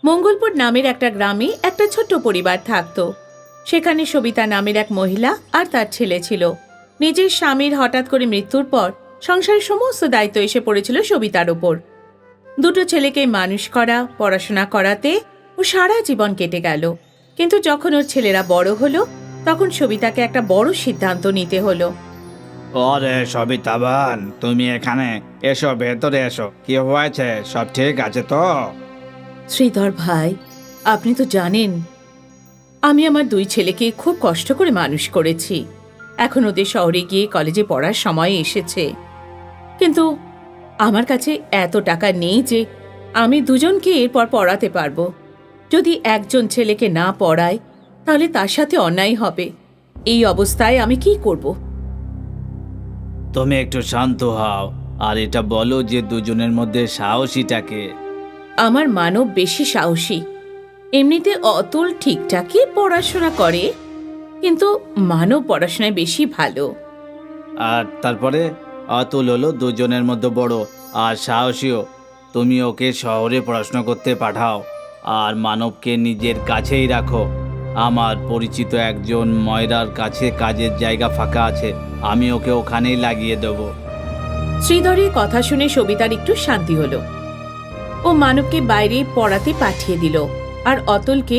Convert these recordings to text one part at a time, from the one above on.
মঙ্গলপুর নামের একটা গ্রামে একটা ছোট্ট পরিবার থাকত। সেখানে সবিতা নামের এক মহিলা আর তার ছেলে ছিল। নিজের স্বামীর হঠাৎ করে মৃত্যুর পর সংসারের সমস্ত দায়িত্ব এসে পড়েছিল সবিতার ওপর। দুটো ছেলেকে মানুষ করা, পড়াশোনা করাতে ও সারা জীবন কেটে গেল। কিন্তু যখন ওর ছেলেরা বড় হলো, তখন সবিতাকে একটা বড় সিদ্ধান্ত নিতে হলো। ওরে সবিতাবান, তুমি এখানে এসো, ভেতরে এসো। কি হয়েছে? সব ঠিক আছে তো? শ্রীধর ভাই, আপনি তো জানেন আমি আমার দুই ছেলেকে খুব কষ্ট করে মানুষ করেছি। এখন ওদের শহরে গিয়ে কলেজে পড়ার সময় এসেছে, কিন্তু আমার কাছে এত টাকা নেই যে আমি দুজনকে এরপর পড়াতে পারবো। যদি একজন ছেলেকে না পড়াই তাহলে তার সাথে অন্যায় হবে। এই অবস্থায় আমি কি করব? তুমি একটু শান্ত হও আর এটা বলো যে দুজনের মধ্যে সাহসীটাকে। আমার মানব বেশি সাহসী। এমনিতে অতুল ঠিকঠাকই পড়াশোনা করে, কিন্তু মানব পড়াশোনায় বেশি ভালো। আর তারপরে অতুল হলো দুজনের মধ্যে বড় আর সাহসীও। তুমি ওকে শহরে পড়াশোনা করতে পাঠাও আর মানবকে নিজের কাছেই রাখো। আমার পরিচিত একজন ময়রার কাছে কাজের জায়গা ফাঁকা আছে, আমি ওকে ওখানেই লাগিয়ে দেবো। শ্রীধরের কথা শুনে সবিতার একটু শান্তি হলো। ও মানবকে বাইরে পড়াতে পাঠিয়ে দিল আর অতুলকে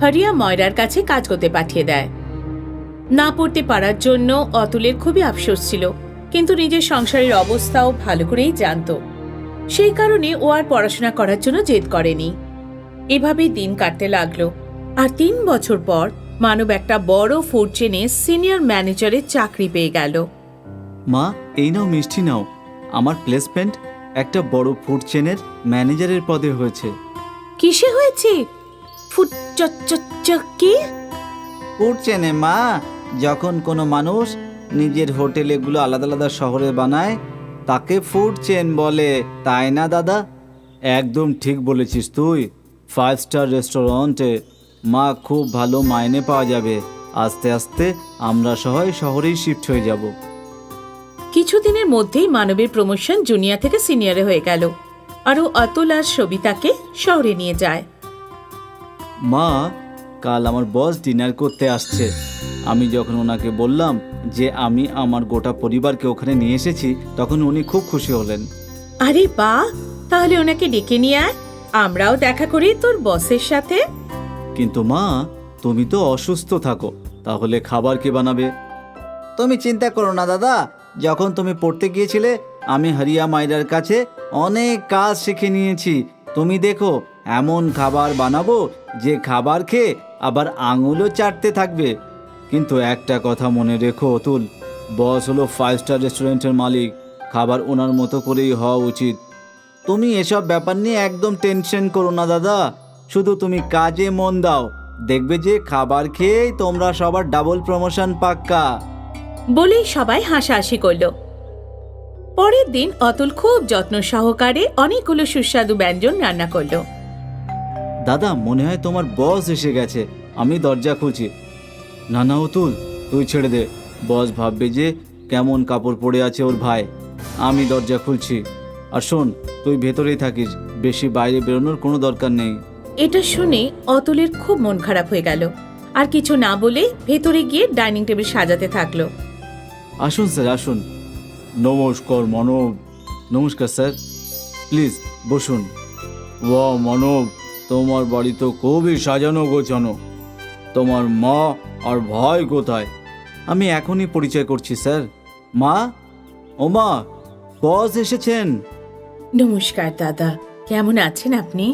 হরিয়া ময়রার কাছে কাজ করতে পাঠিয়ে দেয়। না পড়তে পারার জন্য অতুলের খুবই আফসোস ছিল, কিন্তু নিজের সংসারের অবস্থাও ভালো করেই জানত। সেই কারণে ও আর পড়াশোনা করার জন্য জেদ করেনি। এভাবেই দিন কাটতে লাগলো। আর 3 বছর পর মানব একটা বড় ফুড চেনে সিনিয়র ম্যানেজারের চাকরি পেয়ে গেল। মা, এই নাও মিষ্টি নাও। আমার প্লেসমেন্ট একটা বড় ফুড চেনের ম্যানেজারের পদে হয়েছে। কিসে হয়েছে? ফুড কি? ফুড চেনে মা, যখন কোনো মানুষ নিজের হোটেলগুলো আলাদা আলাদা শহরে বানায় তাকে ফুড চেন বলে, তাই না দাদা? একদম ঠিক বলেছিস তুই। 5 স্টার রেস্টুরেন্টে মা খুব ভালো মাইনে পাওয়া যাবে। আস্তে আস্তে আমরা সবাই শহরেই শিফট হয়ে যাব। কিছুদিনের মধ্যেই মানবের প্রমোশন জুনিয়র থেকে সিনিয়রে হয়ে গেল। আরও অতুল আর সবিতাকে শহরে নিয়ে যায়। মা, কাল আমার বস ডিনার করতে আসছে। আমি যখন ওনাকে বললাম যে আমি আমার গোটা পরিবারকে ওখানে নিয়ে এসেছি, তখন উনি খুব খুশি হলেন। আরে বাহ, তাহলে ওনাকে ডেকে নিয়ে আয়, আমরাও দেখা করি তোর বসের সাথে। কিন্তু মা, তুমি তো অসুস্থ থাকো, তাহলে খাবার কে বানাবে? তুমি চিন্তা করো না দাদা, যখন তুমি পড়তে গিয়েছিলে আমি হরিয়া মাইরার কাছে অনেক কাজ শিখে নিয়েছি। তুমি দেখো, এমন খাবার বানাবো যে খাবার খেয়ে আবার আঙুলও চাটতে থাকবে। কিন্তু একটা কথা মনে রেখো অতুল, বস হলো 5 স্টার রেস্টুরেন্টের মালিক, খাবার ওনার মতো করেই হওয়া উচিত। তুমি এসব ব্যাপার নিয়ে একদম টেনশন করো না দাদা, শুধু তুমি কাজে মন দাও, দেখবে যে খাবার খেয়েই তোমরা সবার ডাবল প্রমোশন পাক্কা। বলেই সবাই হাসাহাসি করল। পরের দিন অতুল খুব যত্ন সহকারে অনেকগুলো সুস্বাদু ব্যঞ্জন রান্না করলো। দাদা, মনে হয় তোমার বস এসে গেছে, আমি দরজা খুলছি। না না অতুল, তুই ছেড়ে দে, বস ভাববে যে কেমন কাপড় পরে আছে ওর ভাই। আমি দরজা খুলছি। আর শোন, তুই ভেতরেই থাকিস, বেশি বাইরে বেরোনোর কোনো দরকার নেই। এটা শুনে অতুলের খুব মন খারাপ হয়ে গেল, আর কিছু না বলে ভেতরে গিয়ে ডাইনিং টেবিল সাজাতে থাকলো। আসুন স্যার, আসুন। নমস্কার মানব। নমস্কার স্যার, প্লিজ বসুন। বাহ মানব, তোমার বাড়ি তো খুবই সাজানো গোছানো। তোমার মা আর ভাই কোথায়? আমি এখনই পরিচয় করছি স্যার। মা, ও মা, বস এসেছেন। নমস্কার দাদা, কেমন আছেন আপনি?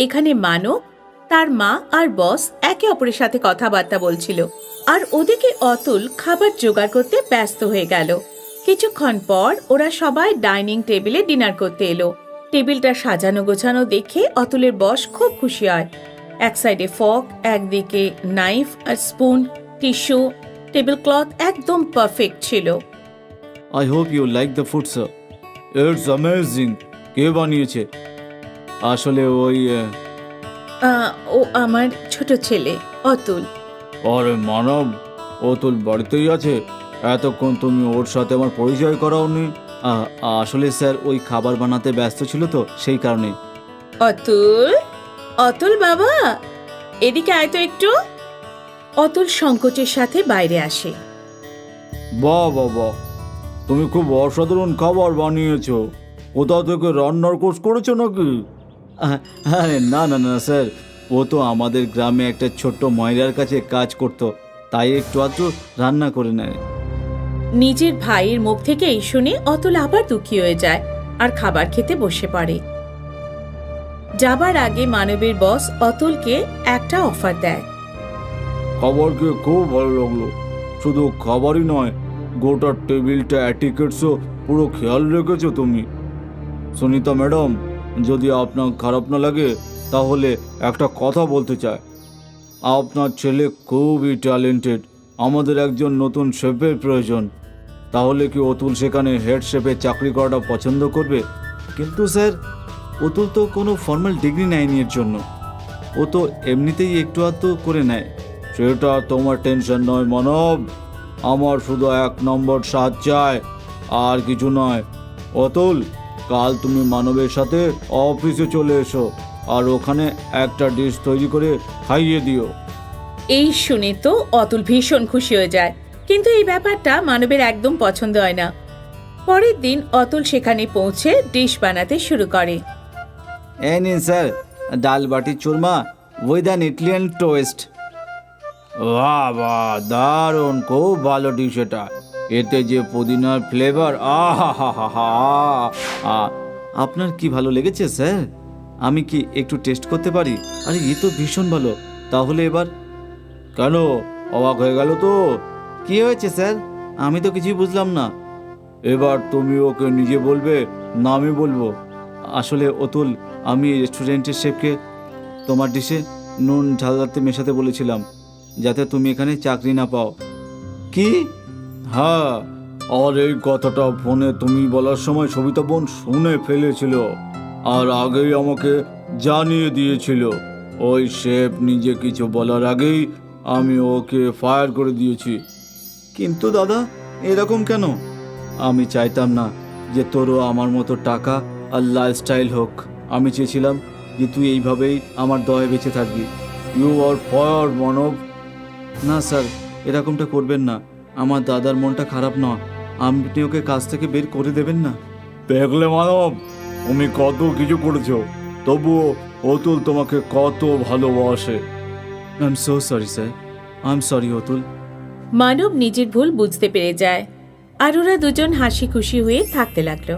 এখানে মানব, তার মা আর বস একে অপরের সাথে কথাবার্তা বলছিল, আর ওদিকে অতুল খাবার জোগাড় করতে ব্যস্ত হয়ে গেল। কিছুক্ষণ পর ওরা সবাই ডাইনিং টেবিলে ডিনার করতে এলো। টেবিলটা সাজানো গোছানো দেখে অতুলের বস খুব খুশি হয়। এক সাইডে ফর্ক, একদিকে নাইফ আর স্পুন, টিস্যু, টেবিল ক্লথ একদম পারফেক্ট ছিল। I hope you like the food sir. It's amazing. কে বানিয়েছে? আসলে ওই ও আমার ছোট ছেলে অতুল। আরে মানব, অতুল বাড়িতেই আছে? এতক্ষণ তুমি ওর সাথে আমার পরিচয় করাওনি। আসলে স্যার ওই খাবার বানাতে ব্যস্ত ছিল তো, সেই কারণে। অতুল, অতুল বাবা, এদিকে আয় তো একটু। অতুল সংকোচের সাথে বাইরে আসে। বাহ বাহ বাহ, তুমি খুব অসাধারণ খাবার বানিয়েছো। কোথা থেকে রান্নার কোর্স করেছো নাকি? আরে না না না স্যার, ও তো আমাদের গ্রামে একটা ছোট্ট ময়রার কাছে কাজ করতো, তাই একটু আধটু রান্না করে নেয়। নিজের ভাইয়ের মুখ থেকে এই শুনে অতুল আবার দুঃখী হয়ে যায় আর খাবার খেতে বসে পড়ে। যাবার আগে মানবের বস অতুলকে একটা অফার দেয়। খাবার খেয়ে খুব ভালো লাগলো। শুধু খাবারই নয়, গোটা টেবিলটা অ্যাটিকেটসও পুরো খেয়াল রেখেছো তুমি। সুনিতা ম্যাডাম, যদি আপনার খারাপ না লাগে তাহলে একটা কথা বলতে চাই। আপনার ছেলে খুবই ট্যালেন্টেড, আমাদের একজন নতুন শেফের প্রয়োজন। তাহলে কি অতুল সেখানে হেড শেফের চাকরি করাটা পছন্দ করবে? কিন্তু স্যার, অতুল তো কোনো ফর্মাল ডিগ্রি নেয়নি এর জন্য, ও তো এমনিতেই একটু আধটু করে নেয়। সেটা তোমার টেনশন নয় মানব, আমার শুধু 1 নম্বর স্বাদ চাই, আর কিছু নয়। অতুল, কাল তুমি মানবের সাথে অফিসে চলে এসো আর ওখানে একটা ডিশ তৈরি করে খাইয়ে দিও। এই শুনে তো অতুল ভীষণ খুশি হয়ে যায়, কিন্তু এই ব্যাপারটা মানবের একদম পছন্দ হয় না। পরের দিন অতুল সেখানে পৌঁছে ডিশ বানাতে শুরু করে। এই নিন স্যার, ডাল বাটি চুরমা উইথ অ্যান ইটালিয়ান টোয়েস্ট। বাহ বাহ, দারুণ, খুব ভালো ডিশ এটা। এতে যে পুদিনার ফ্লেভার, আহা হা হা হা। আপনার কি ভালো লেগেছে স্যার? আমি কি একটু টেস্ট করতে পারি? আরে এ তো ভীষণ ভালো। তাহলে এবার কেন অবাক হয়ে গেল তো? কি হয়েছে স্যার? আমি তো কিছুই বুঝলাম না। এবার তুমি ওকে নিজে বলবে না আমি বলবো? আসলে অতুল, আমি রেস্টুরেন্টের শেফকে তোমার ডিশে নুন ঝালতে মেশাতে বলেছিলাম, যাতে তুমি এখানে চাকরি না পাও। কি? হ্যাঁ, আর এই কথাটা ফোনে তুমি বলার সময় সবিতা বোন শুনে ফেলেছিল আর আগেই আমাকে জানিয়ে দিয়েছিল। ওই শেফ নিজে কিছু বলার আগেই আমি ওকে ফায়ার করে দিয়েছি। কিন্তু দাদা, এরকম কেন? আমি চাইতাম না যে তোরও আমার মতো টাকা আর লাইফস্টাইল হোক। আমি চেয়েছিলাম যে তুই এইভাবেই আমার দয়ে বেঁচে থাকবি। ইউ আর ফায়ার মানব। না স্যার, এরকমটা করবেন না। আমার দাদার মনটা খারাপ না, আপনি ওকে কাজ থেকে বের করে দেবেন না। দেখলে মানব, তুমি কত কিছু করেছো, তবুও অতুল তোমাকে কত ভালোবাসে। I am so sorry sir, I am sorry Atul. Manab নিজের ভুল বুঝতে পেরে যায় আর ওরা দুজন হাসি খুশি হয়ে থাকতে লাগলো।